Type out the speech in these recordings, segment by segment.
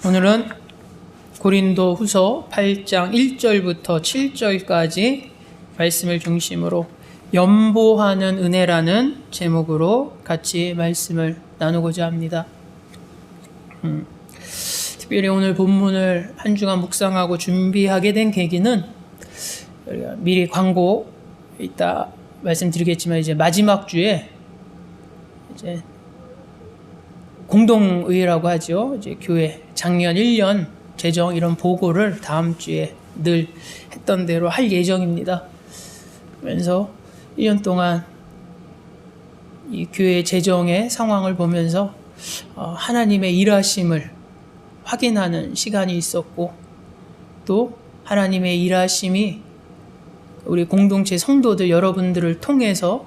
오늘은 고린도 후서 8장 1절부터 7절까지 말씀을 중심으로 연보하는 은혜라는 제목으로 같이 말씀을 나누고자 합니다. 특별히 오늘 본문을 한 주간 묵상하고 준비하게 된 계기는 미리 광고 이따 말씀드리겠지만 이제 마지막 주에 이제 공동의회라고 하죠. 이제 교회 작년 1년 재정 이런 보고를 다음 주에 늘 했던 대로 할 예정입니다. 그러면서 1년 동안 이 교회 재정의 상황을 보면서 하나님의 일하심을 확인하는 시간이 있었고, 또 하나님의 일하심이 우리 공동체 성도들 여러분들을 통해서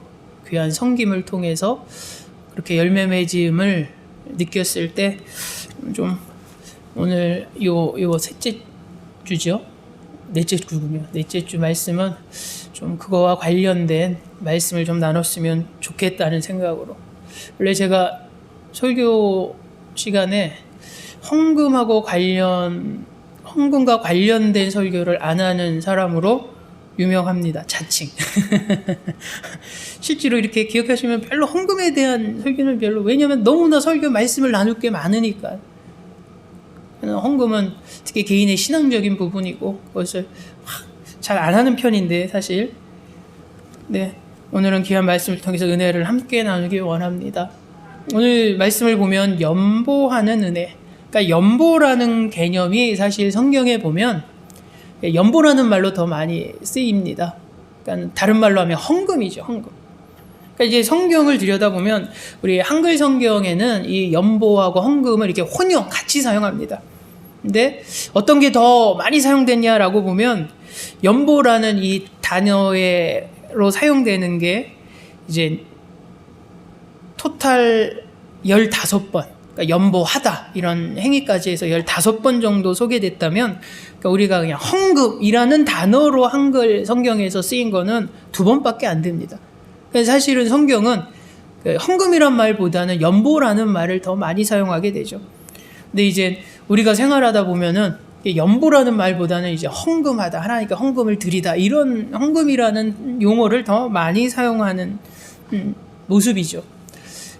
귀한 섬김을 통해서 그렇게 열매 맺음을 느꼈을 때 좀 오늘 요 셋째 주죠. 넷째 주군요. 넷째 주 말씀은 좀 그거와 관련된 말씀을 좀 나눴으면 좋겠다는 생각으로. 원래 제가 설교 시간에 헌금과 관련된 설교를 안 하는 사람으로 유명합니다. 자칭. 실제로 이렇게 기억하시면 별로 헌금에 대한 설교는 별로, 왜냐하면 너무나 설교 말씀을 나눌 게 많으니까. 헌금은 특히 개인의 신앙적인 부분이고 그것을 잘 안 하는 편인데 사실. 네, 오늘은 귀한 말씀을 통해서 은혜를 함께 나누기 원합니다. 오늘 말씀을 보면 연보하는 은혜, 그러니까 연보라는 개념이 사실 성경에 보면 연보라는 말로 더 많이 쓰입니다. 그러니까 다른 말로 하면 헌금이죠, 헌금. 그러니까 이제 성경을 들여다보면 우리 한글 성경에는 이 연보하고 헌금을 이렇게 혼용 같이 사용합니다. 근데 어떤 게 더 많이 사용됐냐라고 보면 연보라는 이 단어로 사용되는 게 이제 토탈 15번, 그러니까 연보하다 이런 행위까지 해서 15번 정도 소개됐다면, 그러니까 우리가 그냥 헌금이라는 단어로 한글 성경에서 쓰인 거는 2번밖에 안 됩니다. 그래서 사실은 성경은 헌금이란 말보다는 연보라는 말을 더 많이 사용하게 되죠. 근데 이제 우리가 생활하다 보면은 연보라는 말보다는 이제 헌금하다, 하나님께 헌금을 드리다, 이런 헌금이라는 용어를 더 많이 사용하는 모습이죠.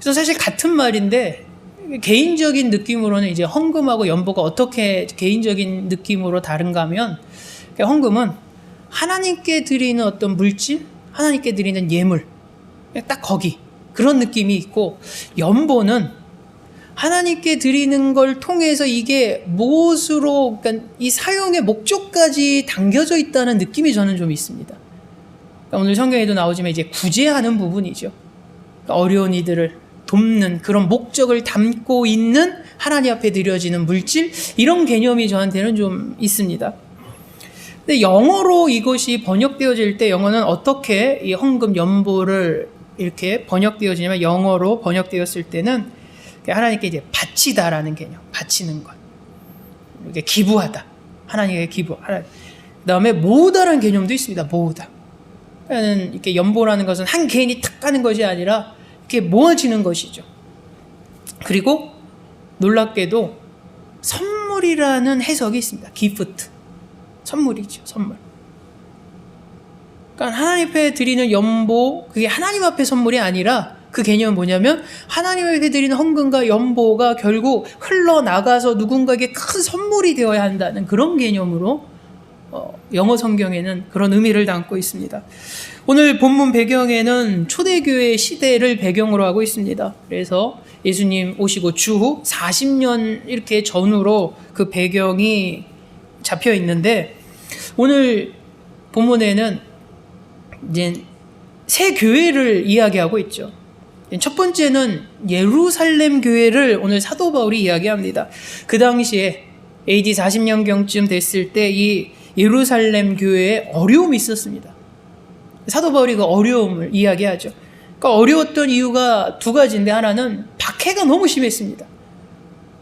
그래서 사실 같은 말인데 개인적인 느낌으로는 이제 헌금하고 연보가 어떻게 개인적인 느낌으로 다른가 하면, 헌금은 하나님께 드리는 어떤 물질, 하나님께 드리는 예물, 딱 거기 그런 느낌이 있고, 연보는 하나님께 드리는 걸 통해서 이게 무엇으로, 그러니까 이 사용의 목적까지 담겨져 있다는 느낌이 저는 좀 있습니다. 그러니까 오늘 성경에도 나오지만 이제 구제하는 부분이죠. 그러니까 어려운 이들을 돕는 그런 목적을 담고 있는 하나님 앞에 드려지는 물질, 이런 개념이 저한테는 좀 있습니다. 근데 영어로 이것이 번역되어질 때 영어는 어떻게 이 헌금 연보를 이렇게 번역되어지냐면, 영어로 번역되었을 때는 하나님께 이제 바치다라는 개념, 바치는 것, 이렇게 기부하다, 하나님께 기부. 그다음에 모으다라는 개념도 있습니다. 모으다. 그러니까 이렇게 연보라는 것은 한 개인이 탁 가는 것이 아니라 이렇게 모아지는 것이죠. 그리고 놀랍게도 선물이라는 해석이 있습니다. 기프트, 선물이죠, 선물. 그러니까 하나님 앞에 드리는 연보, 그게 하나님 앞에 선물이 아니라 그 개념은 뭐냐면, 하나님에게 드리는 헌금과 연보가 결국 흘러나가서 누군가에게 큰 선물이 되어야 한다는 그런 개념으로 영어 성경에는 그런 의미를 담고 있습니다. 오늘 본문 배경에는 초대교회 시대를 배경으로 하고 있습니다. 그래서 예수님 오시고 주후 40년 이렇게 전후로 그 배경이 잡혀 있는데, 오늘 본문에는 이제 세 교회를 이야기하고 있죠. 첫 번째는 예루살렘 교회를 오늘 사도 바울이 이야기합니다. 그 당시에 AD 40년경쯤 됐을 때 이 예루살렘 교회에 어려움이 있었습니다. 사도 바울이 그 어려움을 이야기하죠. 그러니까 어려웠던 이유가 두 가지인데, 하나는 박해가 너무 심했습니다.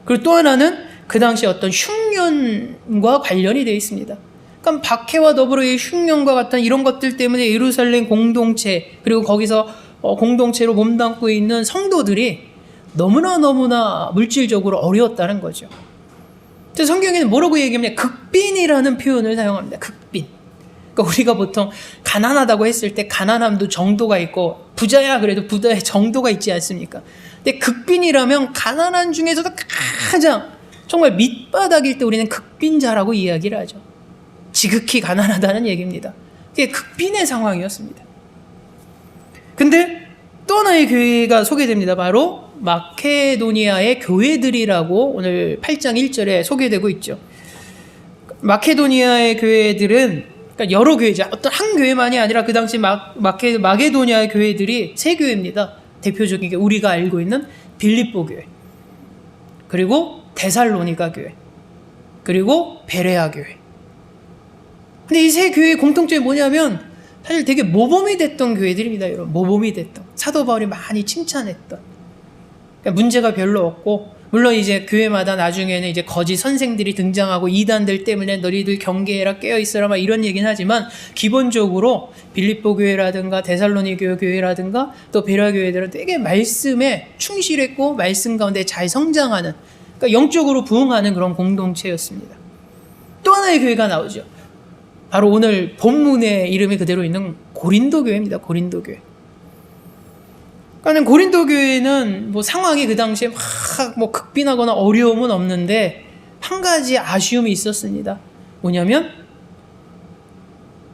그리고 또 하나는 그 당시 어떤 흉년과 관련이 되어 있습니다. 그러니까 박해와 더불어 이 흉년과 같은 이런 것들 때문에 예루살렘 공동체, 그리고 거기서 공동체로 몸담고 있는 성도들이 너무나 물질적으로 어려웠다는 거죠. 성경에는 뭐라고 얘기하냐? 극빈이라는 표현을 사용합니다. 극빈. 그러니까 우리가 보통 가난하다고 했을 때 가난함도 정도가 있고 부자야 그래도 부자의 정도가 있지 않습니까? 근데 극빈이라면 가난한 중에서도 가장 정말 밑바닥일 때 우리는 극빈자라고 이야기를 하죠. 지극히 가난하다는 얘기입니다. 그게 극빈의 상황이었습니다. 근데 또 하나의 교회가 소개됩니다. 바로 마케도니아의 교회들이라고 오늘 8장 1절에 소개되고 있죠. 마케도니아의 교회들은 그러니까 여러 교회죠. 어떤 한 교회만이 아니라 그 당시 마게도니아의 교회들이 세 교회입니다. 대표적인 게 우리가 알고 있는 빌립보 교회, 그리고 데살로니가 교회, 그리고 베레아 교회. 근데 이 세 교회의 공통점이 뭐냐면 사실 되게 모범이 됐던 교회들입니다. 여러분, 모범이 됐던, 사도 바울이 많이 칭찬했던, 그러니까 문제가 별로 없고, 물론 이제 교회마다 나중에는 이제 거짓 선생들이 등장하고 이단들 때문에 너희들 경계해라, 깨어있어라 막 이런 얘기는 하지만 기본적으로 빌립보 교회라든가 데살로니가 교회라든가 또 베레아 교회들은 되게 말씀에 충실했고 말씀 가운데 잘 성장하는, 그러니까 영적으로 부흥하는 그런 공동체였습니다. 또 하나의 교회가 나오죠. 바로 오늘 본문의 이름이 그대로 있는 고린도 교회입니다. 고린도 교회. 그러니까 고린도 교회는 뭐 상황이 그 당시에 막 뭐 극빈하거나 어려움은 없는데 한 가지 아쉬움이 있었습니다. 뭐냐면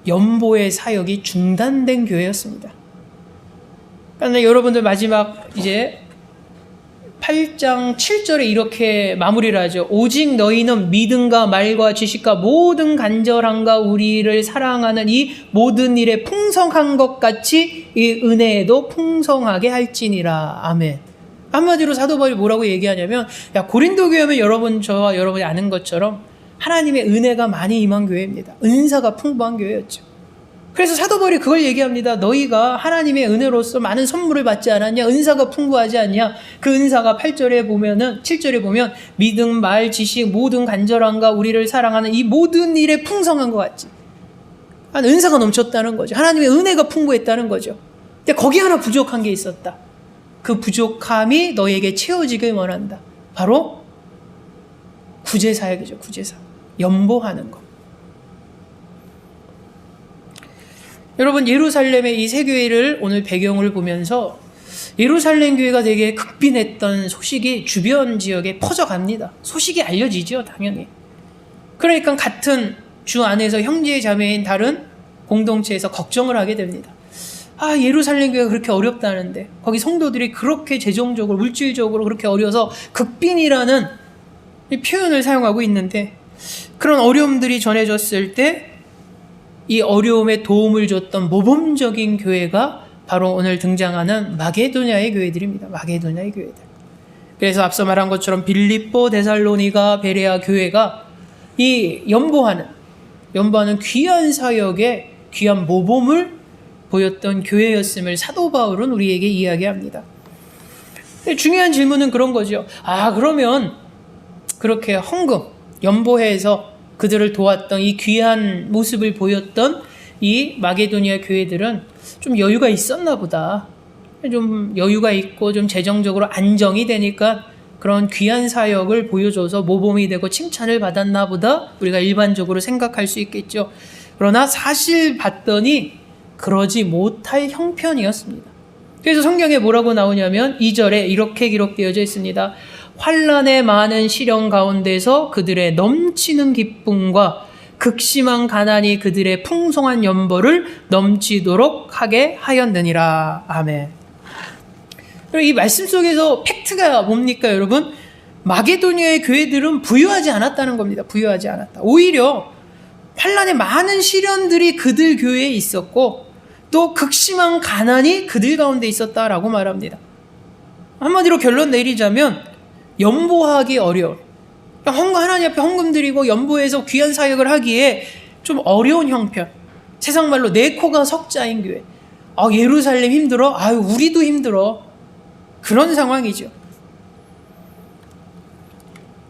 연보의 사역이 중단된 교회였습니다. 그러니까 여러분들 마지막 이제 8장 7절에 이렇게 마무리를 하죠. 오직 너희는 믿음과 말과 지식과 모든 간절함과 우리를 사랑하는 이 모든 일에 풍성한 것 같이 이 은혜에도 풍성하게 할지니라. 아멘. 한마디로 사도 바울이 뭐라고 얘기하냐면, 야, 고린도 교회는 저와 여러분이 아는 것처럼 하나님의 은혜가 많이 임한 교회입니다. 은사가 풍부한 교회였죠. 그래서 사도 바울이 그걸 얘기합니다. 너희가 하나님의 은혜로서 많은 선물을 받지 않았냐? 은사가 풍부하지 않냐? 그 은사가 7절에 보면 믿음, 말, 지식, 모든 간절함과 우리를 사랑하는 이 모든 일에 풍성한 것 같지. 은사가 넘쳤다는 거죠. 하나님의 은혜가 풍부했다는 거죠. 근데 거기 하나 부족한 게 있었다. 그 부족함이 너에게 채워지길 원한다. 바로 구제사역이죠. 구제사. 연보하는 것. 여러분, 예루살렘의 이 세 교회를 오늘 배경을 보면서 예루살렘 교회가 되게 극빈했던 소식이 주변 지역에 퍼져갑니다. 소식이 알려지죠, 당연히. 그러니까 같은 주 안에서 형제 자매인 다른 공동체에서 걱정을 하게 됩니다. 아, 예루살렘 교회가 그렇게 어렵다는데, 거기 성도들이 그렇게 재정적으로, 물질적으로 그렇게 어려서 극빈이라는 이 표현을 사용하고 있는데, 그런 어려움들이 전해졌을 때 이 어려움에 도움을 줬던 모범적인 교회가 바로 오늘 등장하는 마게도냐의 교회들입니다. 마게도냐의 교회들. 그래서 앞서 말한 것처럼 빌립보, 데살로니가, 베레아 교회가 이 연보하는 귀한 사역에 귀한 모범을 보였던 교회였음을 사도 바울은 우리에게 이야기합니다. 중요한 질문은 그런 거죠. 아, 그러면 그렇게 헌금, 연보해서 그들을 도왔던 이 귀한 모습을 보였던 이 마게도니아 교회들은 좀 여유가 있었나 보다. 좀 여유가 있고 좀 재정적으로 안정이 되니까 그런 귀한 사역을 보여줘서 모범이 되고 칭찬을 받았나 보다. 우리가 일반적으로 생각할 수 있겠죠. 그러나 사실 봤더니 그러지 못할 형편이었습니다. 그래서 성경에 뭐라고 나오냐면 2절에 이렇게 기록되어져 있습니다. 환난의 많은 시련 가운데서 그들의 넘치는 기쁨과 극심한 가난이 그들의 풍성한 연보를 넘치도록 하게 하였느니라. 아멘. 그리고 이 말씀 속에서 팩트가 뭡니까, 여러분? 마게도니아의 교회들은 부유하지 않았다는 겁니다. 부유하지 않았다. 오히려 환난의 많은 시련들이 그들 교회에 있었고 또 극심한 가난이 그들 가운데 있었다라고 말합니다. 한마디로 결론 내리자면 연보하기 어려운, 하나님 앞에 헌금 드리고 연보해서 귀한 사역을 하기에 좀 어려운 형편, 세상 말로 내 코가 석자인 교회. 아, 예루살렘 힘들어? 아유, 우리도 힘들어. 그런 상황이죠.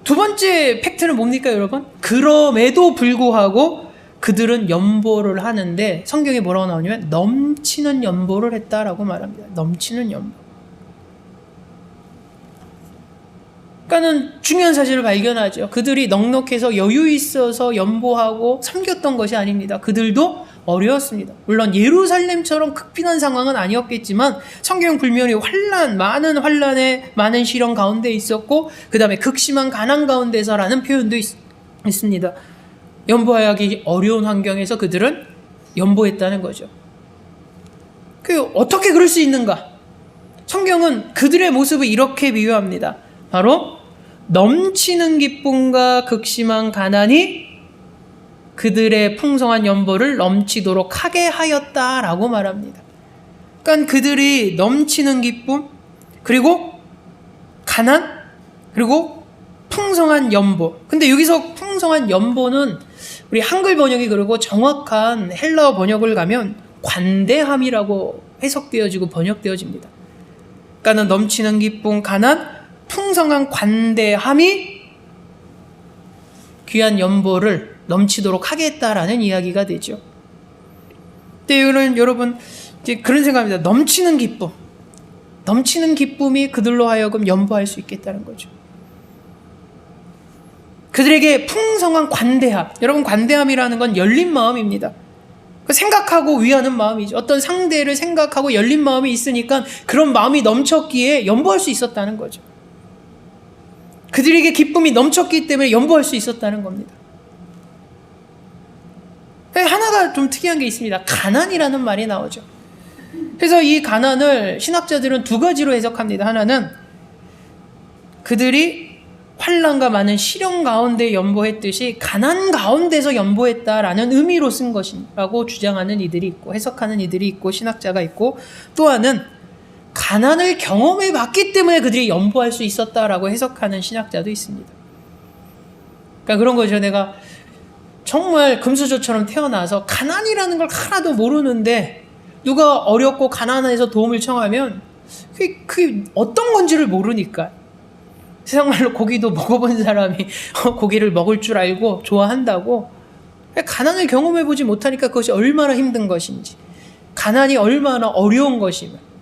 두 번째 팩트는 뭡니까, 여러분? 그럼에도 불구하고 그들은 연보를 하는데 성경에 뭐라고 나오냐면 넘치는 연보를 했다라고 말합니다. 넘치는 연보. 그러니까는 중요한 사실을 발견하죠. 그들이 넉넉해서 여유 있어서 연보하고 섬겼던 것이 아닙니다. 그들도 어려웠습니다. 물론 예루살렘처럼 극빈한 상황은 아니었겠지만 성경 불면이 많은 환란에 많은 시련 가운데 있었고 그 다음에 극심한 가난 가운데서라는 표현도 있습니다. 연보하기 어려운 환경에서 그들은 연보했다는 거죠. 어떻게 그럴 수 있는가? 성경은 그들의 모습을 이렇게 비유합니다. 바로 넘치는 기쁨과 극심한 가난이 그들의 풍성한 연보를 넘치도록 하게 하였다라고 말합니다. 그러니까 그들이 넘치는 기쁨, 그리고 가난, 그리고 풍성한 연보. 근데 여기서 풍성한 연보는 우리 한글 번역이 그러고 정확한 헬라어 번역을 가면 관대함이라고 해석되어지고 번역되어집니다. 그러니까 넘치는 기쁨, 가난, 풍성한 관대함이 귀한 연보를 넘치도록 하겠다라는 이야기가 되죠. 근데 이거는 여러분 이제 그런 생각입니다. 넘치는 기쁨이 그들로 하여금 연보할 수 있겠다는 거죠. 그들에게 풍성한 관대함. 여러분, 관대함이라는 건 열린 마음입니다. 생각하고 위하는 마음이죠. 어떤 상대를 생각하고 열린 마음이 있으니까 그런 마음이 넘쳤기에 연보할 수 있었다는 거죠. 그들에게 기쁨이 넘쳤기 때문에 연보할 수 있었다는 겁니다. 하나가 좀 특이한 게 있습니다. 가난이라는 말이 나오죠. 그래서 이 가난을 신학자들은 두 가지로 해석합니다. 하나는 그들이 환난과 많은 시련 가운데 연보했듯이 가난 가운데서 연보했다라는 의미로 쓴 것이라고 주장하는 이들이 있고 해석하는 이들이 있고 신학자가 있고, 또 하나는 가난을 경험해 봤기 때문에 그들이 연보할 수 있었다라고 해석하는 신학자도 있습니다. 그러니까 그런 거죠. 내가 정말 금수저처럼 태어나서 가난이라는 걸 하나도 모르는데 누가 어렵고 가난해서 도움을 청하면 그게 어떤 건지를 모르니까, 세상말로 고기도 먹어본 사람이 고기를 먹을 줄 알고 좋아한다고, 가난을 경험해보지 못하니까 그것이 얼마나 힘든 것인지, 가난이 얼마나 어려운 것이면,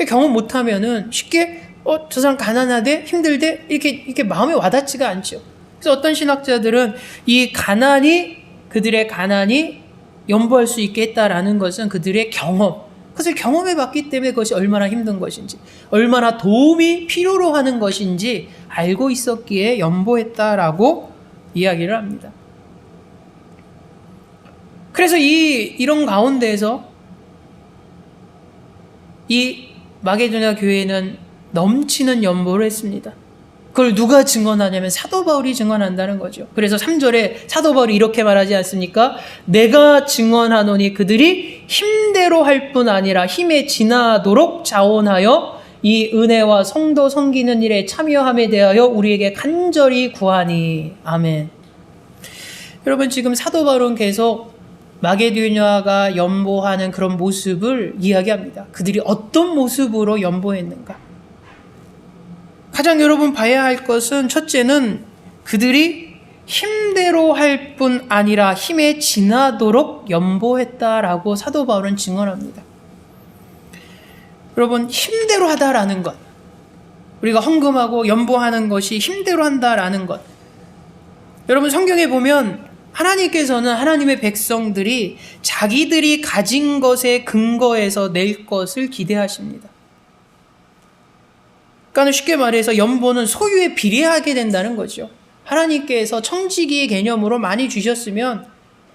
경험 못하면은 쉽게 저 사람 가난하대, 힘들대, 이렇게 마음에 와닿지가 않죠. 그래서 어떤 신학자들은 이 그들의 가난이 연보할 수 있게 했다라는 것은 그들의 그것을 경험해봤기 때문에 그것이 얼마나 힘든 것인지, 얼마나 도움이 필요로 하는 것인지 알고 있었기에 연보했다라고 이야기를 합니다. 그래서 이런 가운데에서 이 마게도냐 교회는 넘치는 연보를 했습니다. 그걸 누가 증언하냐면 사도 바울이 증언한다는 거죠. 그래서 3절에 사도 바울이 이렇게 말하지 않습니까? 내가 증언하노니 그들이 힘대로 할 뿐 아니라 힘에 지나도록 자원하여 이 은혜와 성도 섬기는 일에 참여함에 대하여 우리에게 간절히 구하니. 아멘. 여러분, 지금 사도 바울은 계속 마게도냐가 연보하는 그런 모습을 이야기합니다. 그들이 어떤 모습으로 연보했는가? 가장 여러분 봐야 할 것은, 첫째는 그들이 힘대로 할 뿐 아니라 힘에 지나도록 연보했다라고 사도 바울은 증언합니다. 여러분, 힘대로 하다라는 것, 우리가 헌금하고 연보하는 것이 힘대로 한다라는 것, 여러분 성경에 보면 하나님께서는 하나님의 백성들이 자기들이 가진 것에 근거해서 낼 것을 기대하십니다. 그러니까 쉽게 말해서 연보는 소유에 비례하게 된다는 거죠. 하나님께서 청지기의 개념으로 많이 주셨으면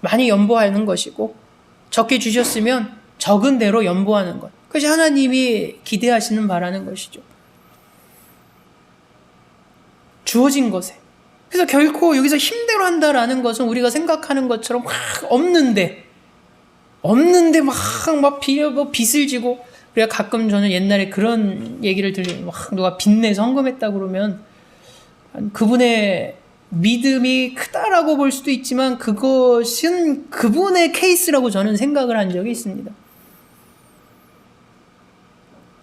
많이 연보하는 것이고, 적게 주셨으면 적은 대로 연보하는 것. 그것이 하나님이 기대하시는 바라는 것이죠. 주어진 것에. 그래서 결코 여기서 힘대로 한다라는 것은 우리가 생각하는 것처럼 막 없는데 막 빚을 지고, 우리가 가끔 저는 옛날에 그런 얘기를 들리면 막 누가 빚내서 헌금했다 그러면 그분의 믿음이 크다라고 볼 수도 있지만 그것은 그분의 케이스라고 저는 생각을 한 적이 있습니다.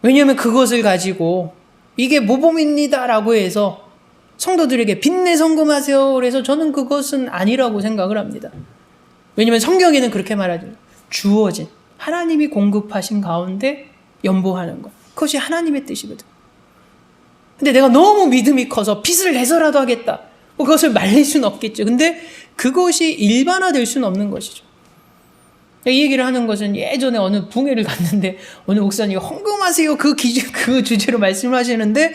왜냐하면 그것을 가지고 이게 모범입니다라고 해서 성도들에게 빚내 헌금하세요. 그래서 저는 그것은 아니라고 생각을 합니다. 왜냐하면 성경에는 그렇게 말하죠. 주어진 하나님이 공급하신 가운데 연보하는 것, 그것이 하나님의 뜻이거든. 근데 내가 너무 믿음이 커서 빚을 내서라도 하겠다. 뭐 그것을 말릴 수는 없겠죠. 근데 그것이 일반화될 수는 없는 것이죠. 이 얘기를 하는 것은 예전에 어느 붕회를 갔는데 어느 목사님이 헌금하세요 그 주제로 말씀을 하시는데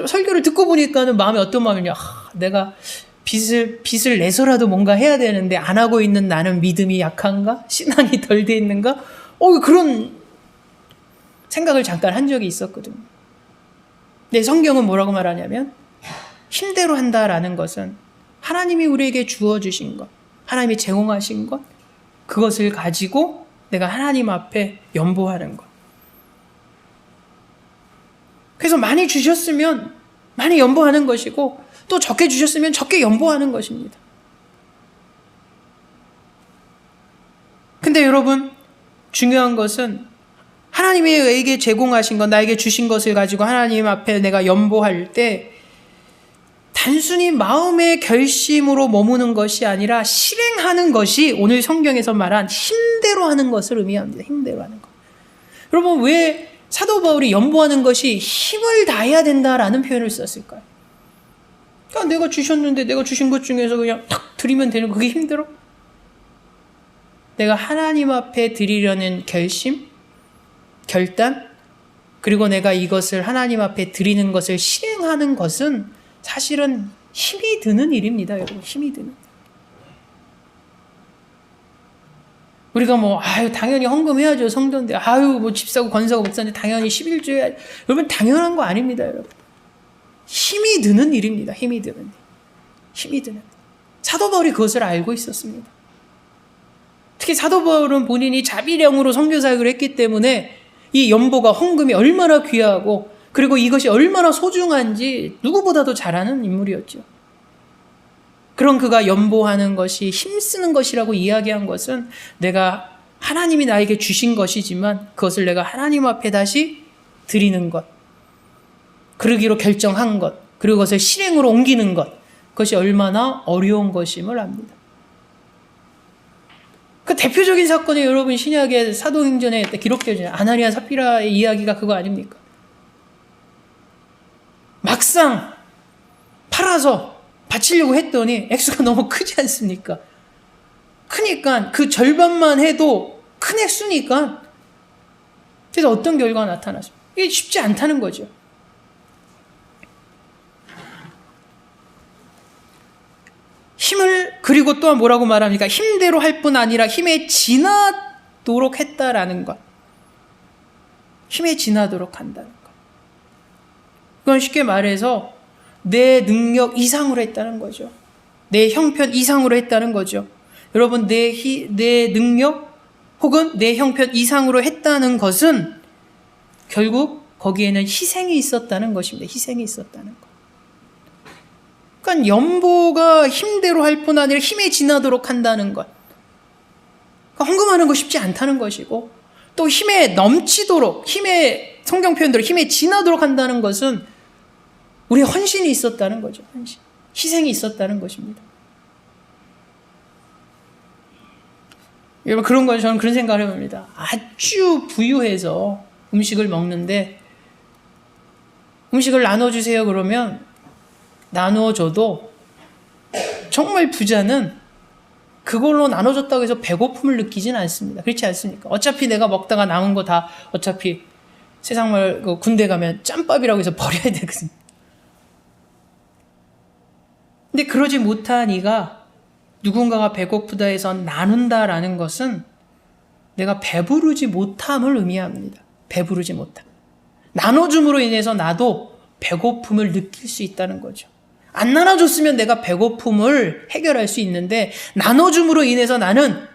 설교를 듣고 보니까는 마음이 어떤 마음이냐. 내가 빚을 내서라도 뭔가 해야 되는데 안 하고 있는 나는 믿음이 약한가? 신앙이 덜 돼 있는가? 그런 생각을 잠깐 한 적이 있었거든요. 근데 성경은 뭐라고 말하냐면 힘대로 한다라는 것은 하나님이 우리에게 주어주신 것, 하나님이 제공하신 것, 그것을 가지고 내가 하나님 앞에 연보하는 것. 그래서 많이 주셨으면 많이 연보하는 것이고 또 적게 주셨으면 적게 연보하는 것입니다. 근데 여러분, 중요한 것은 하나님이 나에게 제공하신 것, 나에게 주신 것을 가지고 하나님 앞에 내가 연보할 때 단순히 마음의 결심으로 머무는 것이 아니라 실행하는 것이 오늘 성경에서 말한 힘대로 하는 것을 의미합니다. 힘대로 하는 것. 여러분, 왜 사도 바울이 연보하는 것이 힘을 다해야 된다라는 표현을 썼을까요? 그러니까 내가 주셨는데 내가 주신 것 중에서 그냥 탁 드리면 되는 거, 그게 힘들어? 내가 하나님 앞에 드리려는 결심, 결단, 그리고 내가 이것을 하나님 앞에 드리는 것을 실행하는 것은 사실은 힘이 드는 일입니다, 여러분. 힘이 드는. 우리가 당연히 헌금해야죠, 성도인데. 집 사고 건 사고 목사인데 당연히 11조 해야죠. 여러분, 당연한 거 아닙니다, 여러분. 힘이 드는 일입니다, 힘이 드는 일. 힘이 드는 일. 사도 바울이 그것을 알고 있었습니다. 특히 사도 바울은 본인이 자비령으로 선교 사역을 했기 때문에 이 연보가 헌금이 얼마나 귀하고 그리고 이것이 얼마나 소중한지 누구보다도 잘 아는 인물이었죠. 그런 그가 연보하는 것이 힘쓰는 것이라고 이야기한 것은 내가 하나님이 나에게 주신 것이지만 그것을 내가 하나님 앞에 다시 드리는 것, 그러기로 결정한 것, 그리고 그것을 실행으로 옮기는 것, 그것이 얼마나 어려운 것임을 압니다. 그 대표적인 사건이 여러분 신약의 사도행전에 기록되어진 아나니아 삽비라의 이야기가 그거 아닙니까? 막상 팔아서 바치려고 했더니 액수가 너무 크지 않습니까? 크니까 그 절반만 해도 큰 액수니까 그래서 어떤 결과가 나타났습니까? 이게 쉽지 않다는 거죠. 힘을, 그리고 또한 뭐라고 말합니까? 힘대로 할 뿐 아니라 힘에 지나도록 했다라는 것. 힘에 지나도록 한다는 것. 그건 쉽게 말해서 내 능력 이상으로 했다는 거죠. 내 형편 이상으로 했다는 거죠. 여러분, 내 능력 혹은 내 형편 이상으로 했다는 것은 결국 거기에는 희생이 있었다는 것입니다. 희생이 있었다는 것. 그러니까 연보가 힘대로 할 뿐 아니라 힘에 지나도록 한다는 것. 그러니까 헌금하는 거 쉽지 않다는 것이고 또 힘에 넘치도록, 성경 표현대로 힘에 지나도록 한다는 것은 우리의 헌신이 있었다는 거죠. 헌신. 희생이 있었다는 것입니다. 여러분, 그런 건 저는 그런 생각을 해봅니다. 아주 부유해서 음식을 먹는데 음식을 나눠주세요 그러면 나누어줘도 정말 부자는 그걸로 나눠줬다고 해서 배고픔을 느끼진 않습니다. 그렇지 않습니까? 어차피 내가 먹다가 남은 거 다 어차피 세상 말고 군대 가면 짬밥이라고 해서 버려야 되거든요. 근데 그러지 못한 이가 누군가가 배고프다 해서 나눈다라는 것은 내가 배부르지 못함을 의미합니다. 배부르지 못함. 나눠줌으로 인해서 나도 배고픔을 느낄 수 있다는 거죠. 안 나눠줬으면 내가 배고픔을 해결할 수 있는데 나눠줌으로 인해서 나는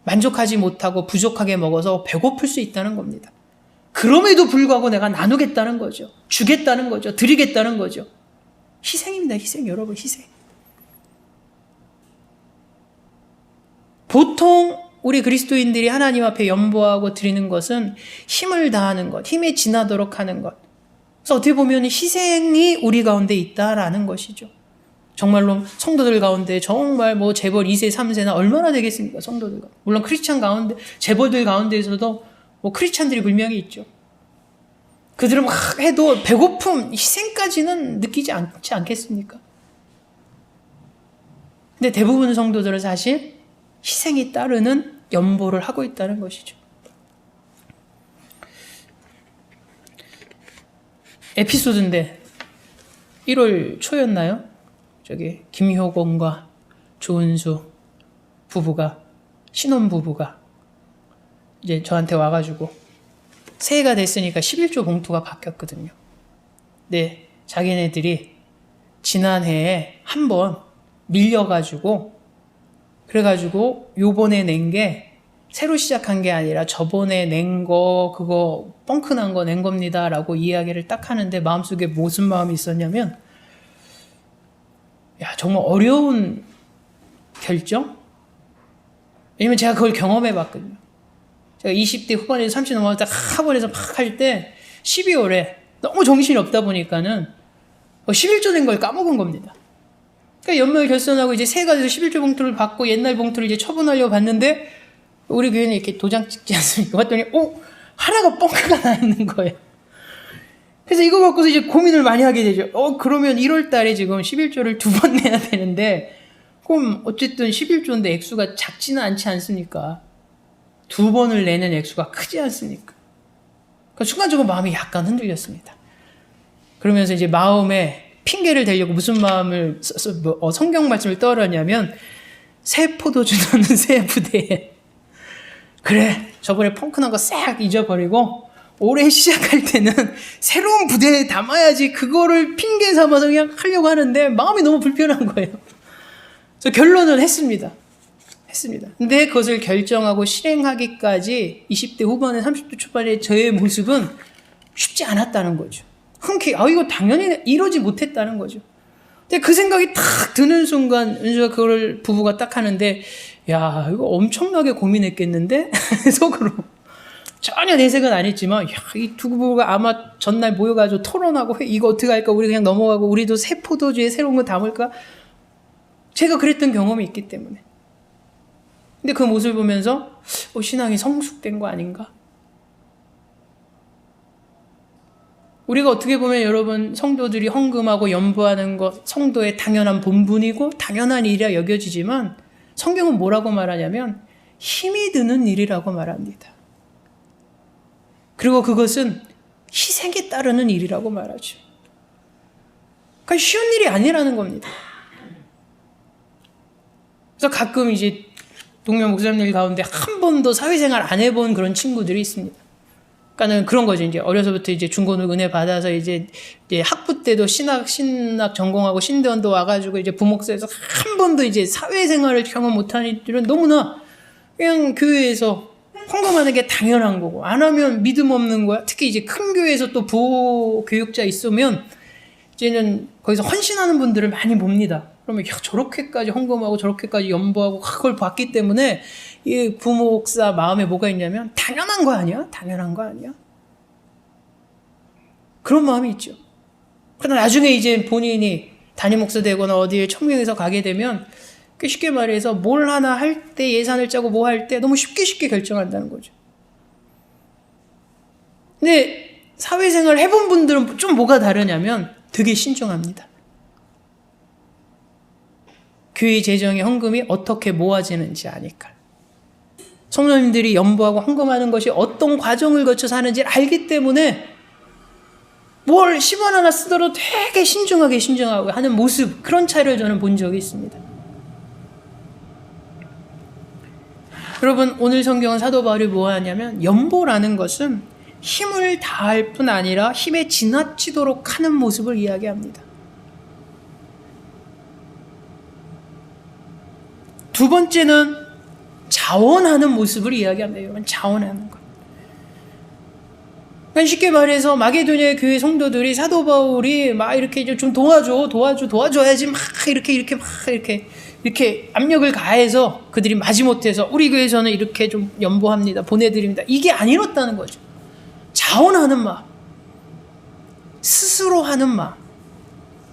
만족하지 못하고 부족하게 먹어서 배고플 수 있다는 겁니다. 그럼에도 불구하고 내가 나누겠다는 거죠. 주겠다는 거죠. 드리겠다는 거죠. 희생입니다. 희생. 여러분, 희생. 보통 우리 그리스도인들이 하나님 앞에 연보하고 드리는 것은 힘을 다하는 것, 힘에 지나도록 하는 것. 그래서 어떻게 보면 희생이 우리 가운데 있다라는 것이죠. 정말로 성도들 가운데 정말 재벌 2세, 3세나 얼마나 되겠습니까? 성도들 가운데. 물론 크리스찬 가운데, 재벌들 가운데에서도 크리스찬들이 분명히 있죠. 그들은 막 해도 배고픔, 희생까지는 느끼지 않지 않겠습니까? 근데 대부분 성도들은 사실 희생이 따르는 연보를 하고 있다는 것이죠. 에피소드인데 1월 초였나요? 저기 김효곤과 조은수 부부가, 신혼부부가 이제 저한테 와가지고 새해가 됐으니까 11조 봉투가 바뀌었거든요. 네, 자기네들이 지난해에 한번 밀려가지고 그래가지고 요번에 낸 게 새로 시작한 게 아니라 저번에 낸 거 그거 뻥크난 거 낸 겁니다 라고 이야기를 딱 하는데 마음속에 무슨 마음이 있었냐면 야 정말 어려운 결정? 왜냐면 제가 그걸 경험해 봤거든요. 제가 20대 후반에서 30 넘어갈 때 학원에서 막 할 때 12월에 너무 정신이 없다 보니까는 11조 된 걸 까먹은 겁니다. 그러니까 연말 결산하고 이제 새해가 돼서 11조 봉투를 받고 옛날 봉투를 이제 처분하려고 봤는데 우리 교회는 이렇게 도장 찍지 않습니까? 봤더니 하나가 뻥크가 나 있는 거예요. 그래서 이거 갖고서 이제 고민을 많이 하게 되죠. 그러면 1월 달에 지금 11조를 2번 내야 되는데 그럼 어쨌든 11조인데 액수가 작지는 않지 않습니까? 2번을 내는 액수가 크지 않습니까? 그러니까 순간적으로 마음이 약간 흔들렸습니다. 그러면서 이제 마음에 핑계를 대려고 무슨 마음을 성경 말씀을 떠올렸냐면 새 포도주 넣는 새 부대에 그래 저번에 펑크난 거 싹 잊어버리고 올해 시작할 때는 새로운 부대에 담아야지 그거를 핑계 삼아서 그냥 하려고 하는데 마음이 너무 불편한 거예요. 그래서 결론은 했습니다. 근데 그것을 결정하고 실행하기까지 20대 후반에 30대 초반에 저의 모습은 쉽지 않았다는 거죠. 흔쾌히 이거 당연히 이러지 못했다는 거죠. 근데 그 생각이 탁 드는 순간 은수가 그걸 부부가 딱 하는데 야 이거 엄청나게 고민했겠는데 속으로 전혀 내색은 안 했지만 이 두 부부가 아마 전날 모여가지고 토론하고 이거 어떻게 할까 우리 그냥 넘어가고 우리도 새 포도주에 새로운 거 담을까 제가 그랬던 경험이 있기 때문에 근데 그 모습을 보면서 신앙이 성숙된 거 아닌가? 우리가 어떻게 보면 여러분 성도들이 헌금하고 연부하는 것 성도의 당연한 본분이고 당연한 일이라 여겨지지만 성경은 뭐라고 말하냐면 힘이 드는 일이라고 말합니다. 그리고 그것은 희생에 따르는 일이라고 말하죠. 그러니까 쉬운 일이 아니라는 겁니다. 그래서 가끔 이제 동료 목사님들 가운데 한 번도 사회생활 안 해본 그런 친구들이 있습니다. 그러니까는 그런 거죠. 이제 어려서부터 이제 중고등 은혜 받아서 이제 학부 때도 신학 전공하고 신대원도 와가지고 이제 부목사에서 한 번도 이제 사회생활을 경험 못한 이들은 너무나 그냥 교회에서 헌금하는 게 당연한 거고 안 하면 믿음 없는 거야. 특히 이제 큰 교회에서 또 부교육자 있으면 이제는 거기서 헌신하는 분들을 많이 봅니다. 그러면 저렇게까지 헌금하고 저렇게까지 연보하고 그걸 봤기 때문에 이 부목사 마음에 뭐가 있냐면 당연한 거 아니야? 그런 마음이 있죠. 그러나 나중에 이제 본인이 담임 목사 되거나 어디에 청명해서 가게 되면 쉽게 말해서 뭘 하나 할 때 예산을 짜고 뭐 할 때 너무 쉽게 결정한다는 거죠. 근데 사회생활 해본 분들은 좀 뭐가 다르냐면 되게 신중합니다. 교회 재정의 헌금이 어떻게 모아지는지 아니까. 성도님들이 연부하고 헌금하는 것이 어떤 과정을 거쳐서 하는지 알기 때문에 뭘 10원 하나 쓰더라도 되게 신중하고 하는 모습 그런 차이를 저는 본 적이 있습니다. 여러분 오늘 성경은 사도 바울이 뭐 하냐면 연보라는 것은 힘을 다할 뿐 아니라 힘에 지나치도록 하는 모습을 이야기합니다. 두 번째는 자원하는 모습을 이야기합니다. 여러분 자원하는 것. 그러니까 쉽게 말해서 마게도냐 교회 성도들이 사도 바울이 막 이렇게 좀 도와줘야지 막 이렇게 압력을 가해서 그들이 마지못해서 우리 교회에서는 이렇게 좀 연보합니다. 보내드립니다. 이게 아니었다는 거죠. 자원하는 마음, 스스로 하는 마음,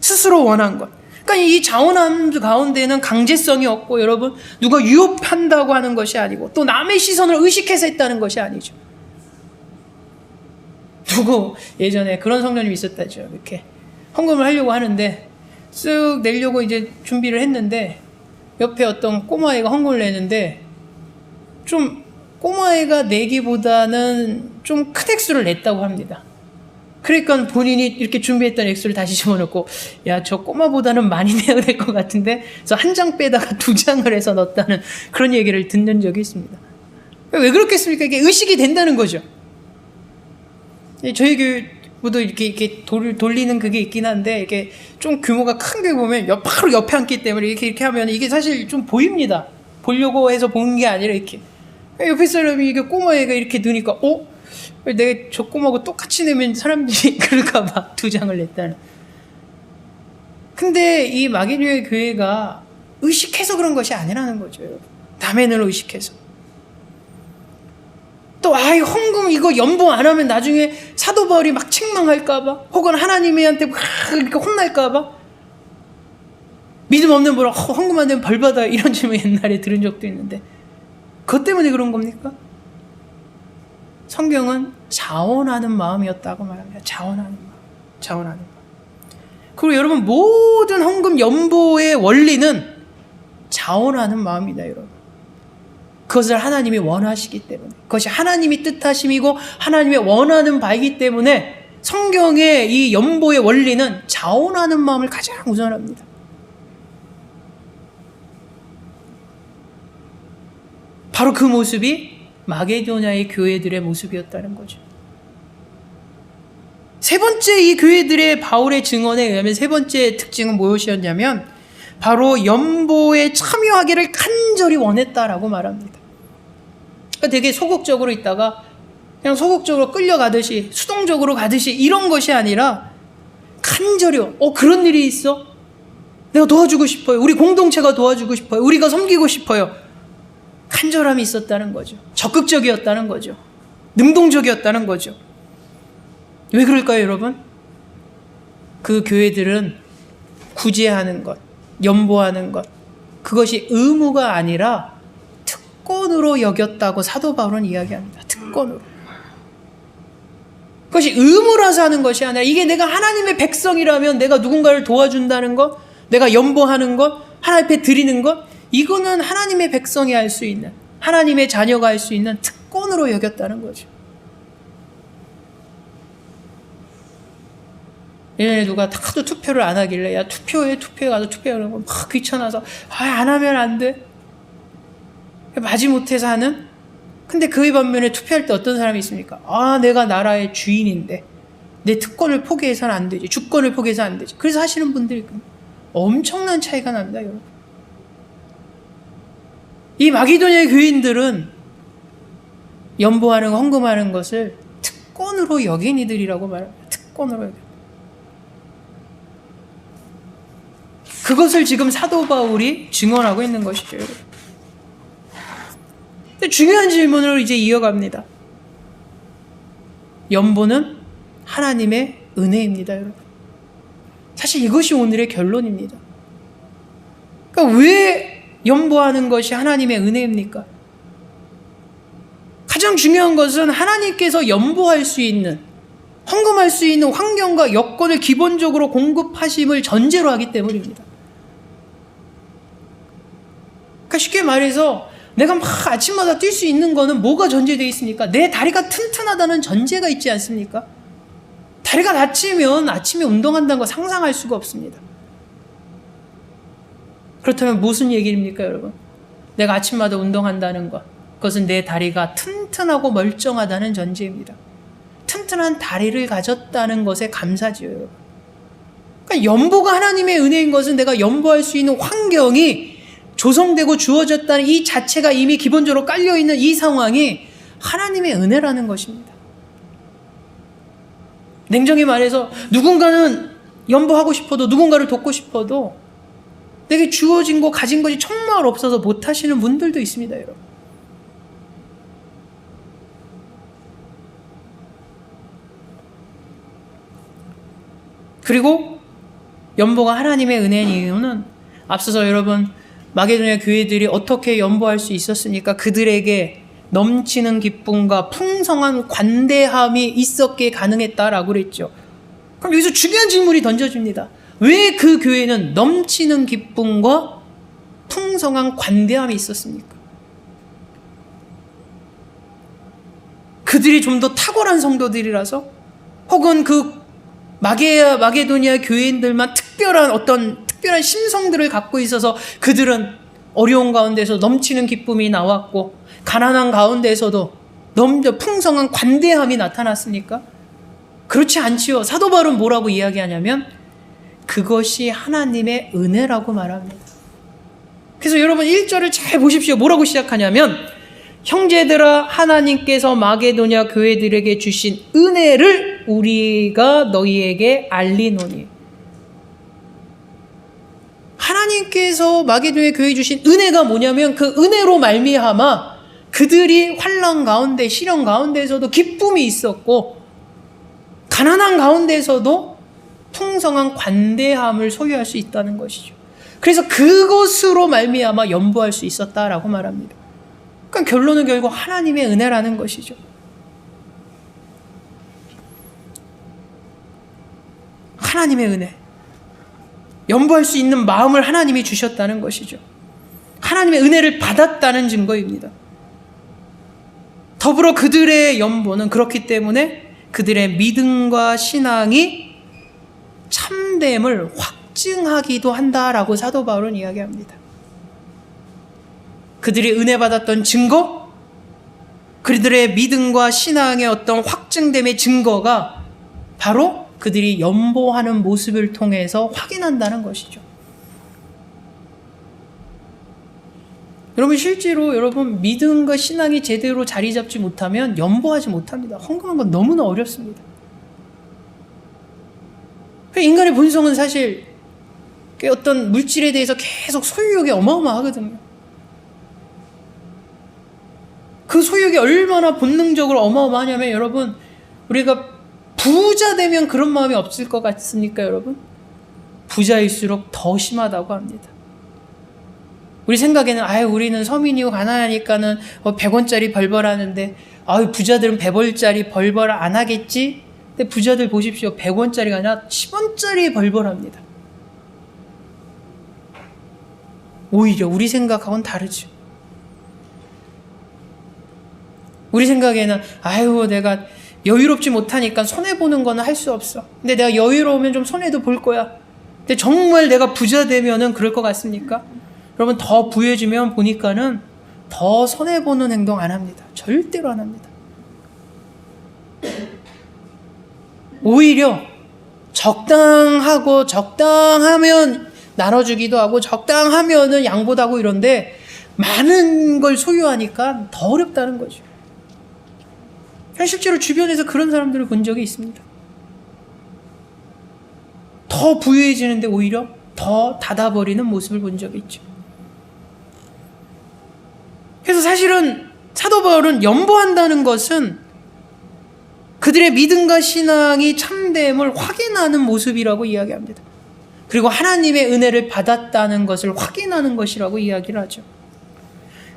스스로 원한 것. 그러니까 이 자원하는 가운데는 강제성이 없고 여러분 누가 유혹한다고 하는 것이 아니고 또 남의 시선을 의식해서 했다는 것이 아니죠. 누구 예전에 그런 성도님이 있었다죠. 이렇게 헌금을 하려고 하는데 쓱 내려고 이제 준비를 했는데 옆에 어떤 꼬마애가 헌금을 내는데 좀 꼬마애가 내기보다는 좀 큰 액수를 냈다고 합니다. 그러니까 본인이 이렇게 준비했던 액수를 다시 집어넣고, 야, 저 꼬마보다는 많이 내야 될 것 같은데, 그래서 한 장 빼다가 두 장을 해서 넣었다는 그런 얘기를 듣는 적이 있습니다. 왜 그렇겠습니까? 이게 의식이 된다는 거죠. 저희 교회도 이렇게 돌리는 그게 있긴 한데, 이렇게 좀 규모가 큰 게 보면 바로 옆에 앉기 때문에 이렇게 하면 이게 사실 좀 보입니다. 보려고 해서 보는 게 아니라 이렇게. 옆에 사람이 이게 꼬마애가 이렇게 넣으니까, 내가 저 꼬마하고 똑같이 내면 사람들이 그럴까봐 두 장을 냈다는. 근데 이 마게도냐 교회가 의식해서 그런 것이 아니라는 거죠, 여러분. 남의 눈을 의식해서. 또 헌금 이거 연봉 안 하면 나중에 사도 바울이 막 책망할까봐, 혹은 하나님한테 이렇게 혼날까봐, 믿음 없는 분은 헌금 안 되면 벌 받아, 이런 질문 옛날에 들은 적도 있는데, 그것 때문에 그런 겁니까? 성경은 자원하는 마음이었다고 말합니다. 자원하는 마음. 그리고 여러분, 모든 헌금 연보의 원리는 자원하는 마음이다, 여러분. 그것을 하나님이 원하시기 때문에, 그것이 하나님이 뜻하심이고 하나님의 원하는 바이기 때문에 성경의 이 연보의 원리는 자원하는 마음을 가장 우선합니다. 바로 그 모습이 마게도냐의 교회들의 모습이었다는 거죠. 세 번째, 이 교회들의 바울의 증언에 의하면 세 번째 특징은 무엇이었냐면 바로 연보에 참여하기를 간절히 원했다라고 말합니다. 그러니까 되게 소극적으로 있다가 그냥 소극적으로 끌려가듯이, 수동적으로 가듯이 이런 것이 아니라 간절히, 그런 일이 있어? 내가 도와주고 싶어요. 우리 공동체가 도와주고 싶어요. 우리가 섬기고 싶어요. 간절함이 있었다는 거죠. 적극적이었다는 거죠. 능동적이었다는 거죠. 왜 그럴까요, 여러분? 그 교회들은 구제하는 것, 연보하는 것, 그것이 의무가 아니라 특권으로 여겼다고 사도 바울은 이야기합니다. 특권으로. 그것이 의무라서 하는 것이 아니라, 이게 내가 하나님의 백성이라면 내가 누군가를 도와준다는 것, 내가 연보하는 것, 하나님 앞에 드리는 것, 이거는 하나님의 백성이 할 수 있는, 하나님의 자녀가 할 수 있는 특권으로 여겼다는 거죠. 예전에 누가 하도 투표를 안 하길래, 야, 투표에 가서 투표하는 거 막 귀찮아서, 안 하면 안 돼. 마지못해서 하는? 근데 그의 반면에 투표할 때 어떤 사람이 있습니까? 내가 나라의 주인인데 내 특권을 포기해서는 안 되지. 주권을 포기해서는 안 되지. 그래서 하시는 분들이 엄청난 차이가 납니다, 여러분. 이 마게도냐의 교인들은 연보하는 거, 헌금하는 것을 특권으로 여긴 이들이라고 말합니다. 특권으로 여긴. 그것을 지금 사도 바울이 증언하고 있는 것이죠, 여러분. 근데 중요한 질문으로 이제 이어갑니다. 연보는 하나님의 은혜입니다, 여러분. 사실 이것이 오늘의 결론입니다. 그러니까 왜 연보하는 것이 하나님의 은혜입니까? 가장 중요한 것은 하나님께서 연보할 수 있는, 헌금할 수 있는 환경과 여건을 기본적으로 공급하심을 전제로 하기 때문입니다. 그러니까 쉽게 말해서 내가 막 아침마다 뛸 수 있는 거는 뭐가 전제되어 있습니까? 내 다리가 튼튼하다는 전제가 있지 않습니까? 다리가 다치면 아침에 운동한다는 거 상상할 수가 없습니다. 그렇다면 무슨 얘기입니까, 여러분? 내가 아침마다 운동한다는 것, 그것은 내 다리가 튼튼하고 멀쩡하다는 전제입니다. 튼튼한 다리를 가졌다는 것에 감사지요, 여러분. 그러니까 연보가 하나님의 은혜인 것은 내가 연보할 수 있는 환경이 조성되고 주어졌다는 이 자체가 이미 기본적으로 깔려있는 이 상황이 하나님의 은혜라는 것입니다. 냉정히 말해서 누군가는 연보하고 싶어도, 누군가를 돕고 싶어도 내게 주어진 거, 가진 것이 정말 없어서 못하시는 분들도 있습니다, 여러분. 그리고 연보가 하나님의 은혜인 이유는 앞서서 여러분 마게도냐 교회들이 어떻게 연보할 수 있었습니까? 그들에게 넘치는 기쁨과 풍성한 관대함이 있었기에 가능했다라고 그랬죠. 그럼 여기서 중요한 질문이 던져집니다. 왜 그 교회는 넘치는 기쁨과 풍성한 관대함이 있었습니까? 그들이 좀 더 탁월한 성도들이라서, 혹은 그 마게도니아 교인들만 특별한 심성들을 갖고 있어서 그들은 어려운 가운데서 넘치는 기쁨이 나왔고 가난한 가운데서도 너무 풍성한 관대함이 나타났습니까? 그렇지 않지요. 사도 바울은 뭐라고 이야기하냐면 그것이 하나님의 은혜라고 말합니다. 그래서 여러분 1절을 잘 보십시오. 뭐라고 시작하냐면 형제들아 하나님께서 마게도냐 교회들에게 주신 은혜를 우리가 너희에게 알리노니. 하나님께서 마게도냐 교회에 주신 은혜가 뭐냐면 그 은혜로 말미암아 그들이 환난 가운데 시련 가운데에서도 기쁨이 있었고 가난한 가운데에서도 풍성한 관대함을 소유할 수 있다는 것이죠. 그래서 그것으로 말미암아 연보할 수 있었다라고 말합니다. 그러니까 결론은 결국 하나님의 은혜라는 것이죠. 하나님의 은혜. 연보할 수 있는 마음을 하나님이 주셨다는 것이죠. 하나님의 은혜를 받았다는 증거입니다. 더불어 그들의 연보는 그렇기 때문에 그들의 믿음과 신앙이 참됨을 확증하기도 한다라고 사도 바울은 이야기합니다. 그들이 은혜 받았던 증거, 그들의 믿음과 신앙의 어떤 확증됨의 증거가 바로 그들이 연보하는 모습을 통해서 확인한다는 것이죠. 여러분 실제로 여러분 믿음과 신앙이 제대로 자리 잡지 못하면 연보하지 못합니다. 헌금한 건 너무나 어렵습니다. 인간의 본성은 사실 어떤 물질에 대해서 계속 소유욕이 어마어마하거든요. 그 소유욕이 얼마나 본능적으로 어마어마하냐면 여러분 우리가 부자 되면 그런 마음이 없을 것 같습니까 여러분? 부자일수록 더 심하다고 합니다. 우리 생각에는 우리는 서민이고 가난하니까는 100원짜리 벌벌하는데 부자들은 100원짜리 벌벌 안 하겠지? 근데 부자들 보십시오. 100원짜리가 아니라 10원짜리 벌벌합니다. 오히려 우리 생각하고는 다르죠. 우리 생각에는 내가 여유롭지 못하니까 손해보는 거는 할 수 없어. 근데 내가 여유로우면 좀 손해도 볼 거야. 근데 정말 내가 부자 되면은 그럴 것 같습니까? 여러분 더 부유해지면 보니까는 더 손해보는 행동 안 합니다. 절대로 안 합니다. 오히려 적당하면 나눠주기도 하고 적당하면은 양보도 하고 이런데 많은 걸 소유하니까 더 어렵다는 거죠. 실제로 주변에서 그런 사람들을 본 적이 있습니다. 더 부유해지는데 오히려 더 닫아버리는 모습을 본 적이 있죠. 그래서 사실은 사도 바울은 연보한다는 것은 그들의 믿음과 신앙이 참됨을 확인하는 모습이라고 이야기합니다. 그리고 하나님의 은혜를 받았다는 것을 확인하는 것이라고 이야기를 하죠.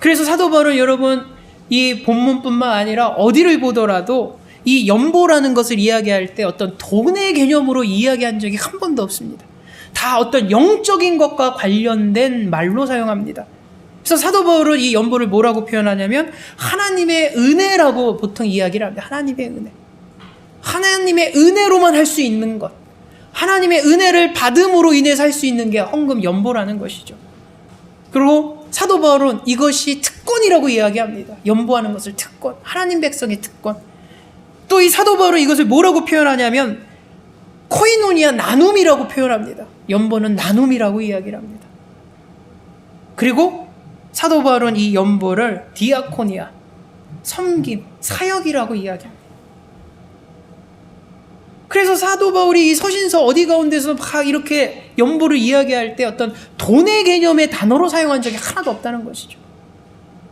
그래서 사도 바울은 여러분 이 본문뿐만 아니라 어디를 보더라도 이 연보라는 것을 이야기할 때 어떤 돈의 개념으로 이야기한 적이 한 번도 없습니다. 다 어떤 영적인 것과 관련된 말로 사용합니다. 그래서 사도 바울은 이 연보를 뭐라고 표현하냐면 하나님의 은혜라고 보통 이야기를 합니다. 하나님의 은혜. 하나님의 은혜로만 할 수 있는 것. 하나님의 은혜를 받음으로 인해서 할 수 있는 게 헌금 연보라는 것이죠. 그리고 사도 바울은 이것이 특권이라고 이야기합니다. 연보하는 것을 특권. 하나님 백성의 특권. 또 이 사도 바울은 이것을 뭐라고 표현하냐면 코이노니아 나눔이라고 표현합니다. 연보는 나눔이라고 이야기를 합니다. 그리고 사도 바울은 이 연보를 디아코니아, 섬김, 사역이라고 이야기합니다. 그래서 사도 바울이 이 서신서 어디 가운데서 막 이렇게 연보를 이야기할 때 어떤 돈의 개념의 단어로 사용한 적이 하나도 없다는 것이죠.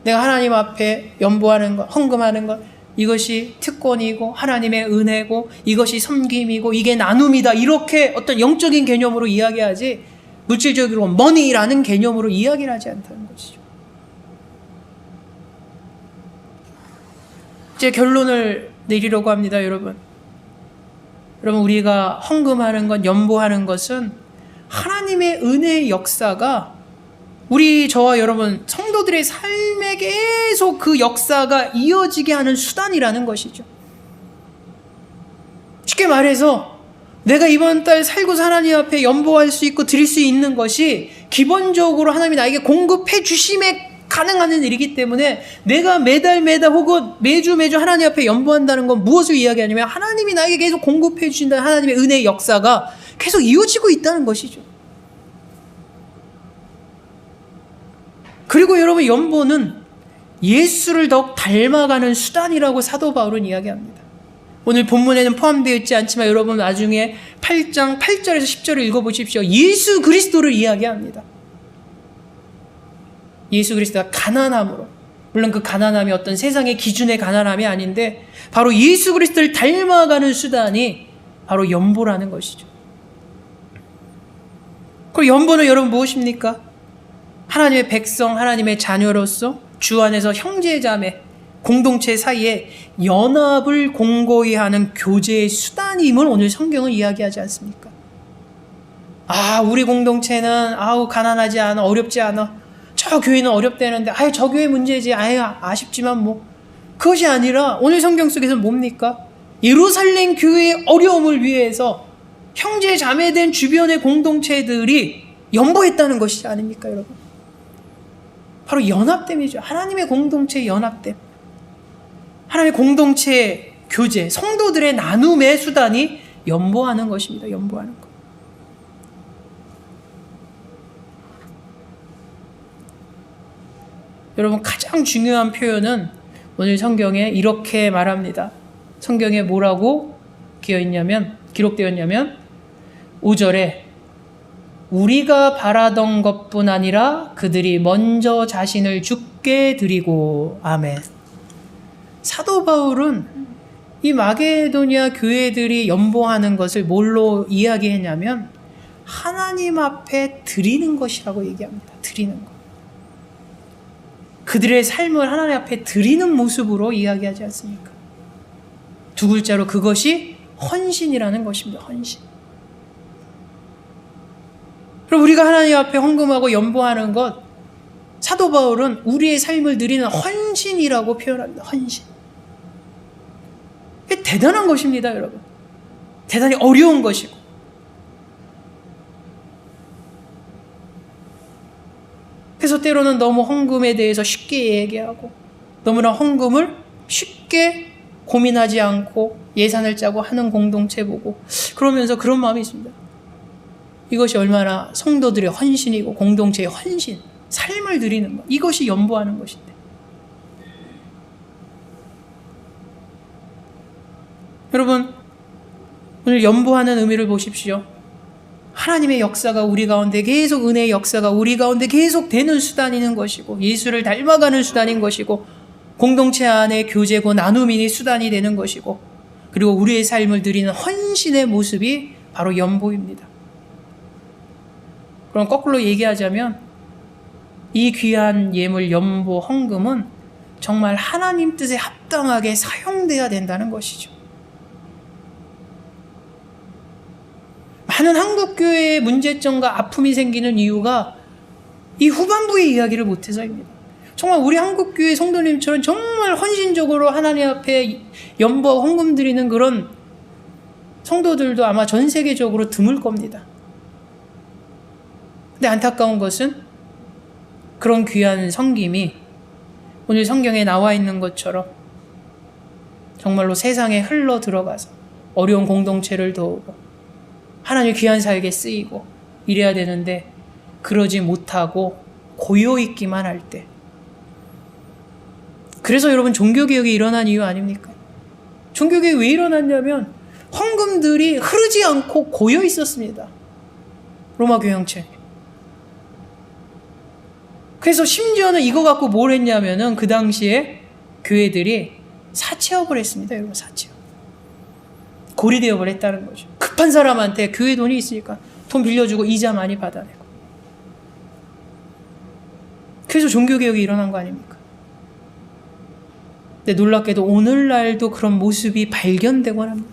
내가 하나님 앞에 연보하는 것, 헌금하는 것, 이것이 특권이고 하나님의 은혜고 이것이 섬김이고 이게 나눔이다. 이렇게 어떤 영적인 개념으로 이야기하지 물질적으로 머니라는 개념으로 이야기를 하지 않다는 것이죠. 이제 결론을 내리려고 합니다, 여러분. 여러분, 우리가 헌금하는 것, 연보하는 것은 하나님의 은혜의 역사가 저와 여러분 성도들의 삶에 계속 그 역사가 이어지게 하는 수단이라는 것이죠. 쉽게 말해서 내가 이번 달 살고서 하나님 앞에 연보할 수 있고 드릴 수 있는 것이 기본적으로 하나님이 나에게 공급해 주심에 가능한 일이기 때문에 내가 매달 혹은 매주 하나님 앞에 연보한다는 건 무엇을 이야기하냐면 하나님이 나에게 계속 공급해 주신다는 하나님의 은혜의 역사가 계속 이어지고 있다는 것이죠. 그리고 여러분, 연보는 예수를 더욱 닮아가는 수단이라고 사도 바울은 이야기합니다. 오늘 본문에는 포함되어 있지 않지만 여러분 나중에 8장 8절에서 10절을 읽어보십시오. 예수 그리스도를 이야기합니다. 예수 그리스도가 가난함으로, 물론 그 가난함이 어떤 세상의 기준의 가난함이 아닌데 바로 예수 그리스도를 닮아가는 수단이 바로 연보라는 것이죠. 그럼 연보는 여러분 무엇입니까? 하나님의 백성, 하나님의 자녀로서 주 안에서 형제자매, 공동체 사이에 연합을 공고히 하는 교제의 수단임을 오늘 성경은 이야기하지 않습니까? 우리 공동체는 가난하지 않아, 어렵지 않아. 저 교회는 어렵다는데 저 교회 문제지, 아쉽지만 그것이 아니라 오늘 성경 속에서는 뭡니까? 예루살렘 교회의 어려움을 위해서 형제 자매된 주변의 공동체들이 연보했다는 것이지 아닙니까, 여러분? 바로 연합됨이죠. 하나님의 공동체 연합됨, 하나님의 공동체 교제, 성도들의 나눔의 수단이 연보하는 것입니다. 연보하는 것. 여러분, 가장 중요한 표현은 오늘 성경에 이렇게 말합니다. 성경에 뭐라고 기록되었냐면 5절에 우리가 바라던 것뿐 아니라 그들이 먼저 자신을 주께 드리고. 아멘. 사도 바울은 이 마게도니아 교회들이 연보하는 것을 뭘로 이야기했냐면 하나님 앞에 드리는 것이라고 얘기합니다. 드리는 것. 그들의 삶을 하나님 앞에 드리는 모습으로 이야기하지 않습니까? 두 글자로 그것이 헌신이라는 것입니다. 헌신. 그럼 우리가 하나님 앞에 헌금하고 연보하는 것, 사도 바울은 우리의 삶을 드리는 헌신이라고 표현합니다. 헌신. 대단한 것입니다, 여러분. 대단히 어려운 것이고. 그래서 때로는 너무 헌금에 대해서 쉽게 얘기하고 너무나 헌금을 쉽게 고민하지 않고 예산을 짜고 하는 공동체 보고 그러면서 그런 마음이 있습니다. 이것이 얼마나 성도들의 헌신이고 공동체의 헌신, 삶을 드리는 것, 이것이 연보하는 것인데. 여러분, 오늘 연보하는 의미를 보십시오. 하나님의 역사가 우리 가운데 계속, 은혜의 역사가 우리 가운데 계속 되는 수단인 것이고, 예수를 닮아가는 수단인 것이고, 공동체 안에 교제고 나눔이 수단이 되는 것이고, 그리고 우리의 삶을 드리는 헌신의 모습이 바로 연보입니다. 그럼 거꾸로 얘기하자면 이 귀한 예물, 연보, 헌금은 정말 하나님 뜻에 합당하게 사용돼야 된다는 것이죠. 많은 한국교회의 문제점과 아픔이 생기는 이유가 이 후반부의 이야기를 못해서입니다. 정말 우리 한국교회 성도님처럼 정말 헌신적으로 하나님 앞에 연보, 헌금 드리는 그런 성도들도 아마 전 세계적으로 드물 겁니다. 근데 안타까운 것은 그런 귀한 섬김이 오늘 성경에 나와 있는 것처럼 정말로 세상에 흘러 들어가서 어려운 공동체를 도우고 하나님의 귀한 사역에 쓰이고 이래야 되는데 그러지 못하고 고요있기만 할 때, 그래서 여러분 종교개혁이 일어난 이유 아닙니까? 종교개혁이 왜 일어났냐면 헌금들이 흐르지 않고 고여 있었습니다. 로마 교형체. 그래서 심지어는 이거 갖고 뭘 했냐면은 그 당시에 교회들이 사채업을 했습니다. 여러분, 사채업. 고리대업을 했다는 거죠. 급한 사람한테 교회 돈이 있으니까 돈 빌려주고 이자 많이 받아내고. 그래서 종교개혁이 일어난 거 아닙니까? 근데 놀랍게도 오늘날도 그런 모습이 발견되곤 합니다.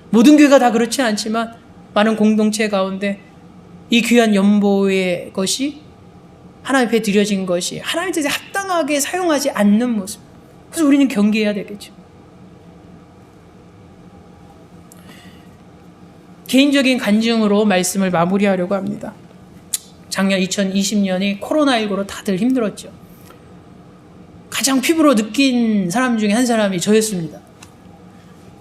모든 교회가 다 그렇지 않지만 많은 공동체 가운데 이 귀한 연보의 것이 하나님 앞에 드려진 것이 하나님 뜻에 합당하게 사용하지 않는 모습. 그래서 우리는 경계해야 되겠죠. 개인적인 간증으로 말씀을 마무리하려고 합니다. 작년 2020년이 코로나19로 다들 힘들었죠. 가장 피부로 느낀 사람 중에 한 사람이 저였습니다.